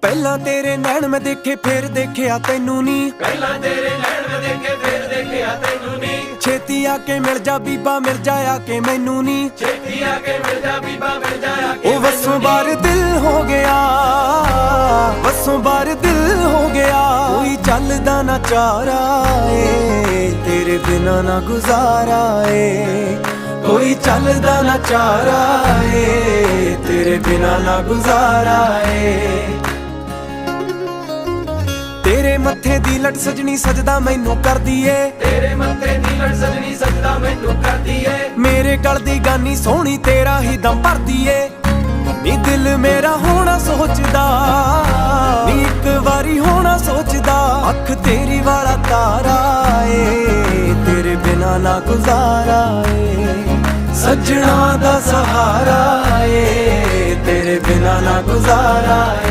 ਪਹਿਲਾਂ ਤੇਰੇ ਨੈਣ ਮੈਂ ਦੇਖੇ ਫਿਰ ਦੇਖਿਆ ਤੈਨੂੰ ਨੀ, ਪਹਿਲਾਂ ਤੇਰੇ ਨੈਣ ਮੈਂ ਦੇਖੇ ਫਿਰ ਦੇਖਿਆ ਤੈਨੂੰ ਨੀ। ਛੇਤੀ ਆ ਕੇ ਮਿਲ ਜਾ ਬੀਬਾ ਮਿਲ ਜਾ ਆ ਕੇ ਮੈਨੂੰ ਨੀ, ਛੇਤੀ ਆ ਕੇ ਮਿਲ ਜਾ ਬੀਬਾ ਮਿਲ ਜਾ ਆ ਕੇ ਉਹ ਵਸੋਂ ਬਾਰ ਦਿਲ ਹੋ ਗਿਆ, ਵਸੋਂ ਬਾਰ ਦਿਲ ਹੋ ਗਿਆ। ਕੋਈ ਚੱਲਦਾ ਨਾ ਚਾਰਾ ਏ ਤੇਰੇ ਬਿਨਾ ਨਾ ਗੁਜ਼ਾਰਾ ਏ, ਕੋਈ ਚੱਲਦਾ ਨਾ ਚਾਰਾ ਏ ਤੇਰੇ ਬਿਨਾ ਨਾ ਗੁਜ਼ਾਰਾ ਏ। ਤੇਰੇ ਮੱਥੇ ਦੀ ਲਟ ਸਜਣੀ ਸਜਦਾ ਮੈਨੂੰ ਕਰਦੀ ਏ, ਤੇਰੇ ਮੱਥੇ ਦੀ ਲਟ ਸਜਣੀ ਸਜਦਾ ਮੈਨੂੰ ਕਰਦੀ ਏ। ਮੇਰੇ ਗਲ ਦੀ ਗਾਨੀ ਸੋਹਣੀ ਤੇਰਾ ਹੀ ਦਮ ਭਰਦੀ ਏ, ਨੀ ਦਿਲ ਮੇਰਾ ਹੋਣਾ ਸੋਚਦਾ, ਨੀ ਇੱਕ ਵਾਰੀ ਹੋਣਾ ਸੋਚਦਾ। ਅੱਖ ਤੇਰੀ ਵਾਲਾ ਤਾਰਾ ਏ ਤੇਰੇ ਬਿਨਾ ਨਾ ਗੁਜ਼ਾਰਾ ਏ, ਸੱਜਣਾ ਦਾ ਸਹਾਰਾ ਏ ਤੇਰੇ ਬਿਨਾ ਨਾ ਗੁਜ਼ਾਰਾ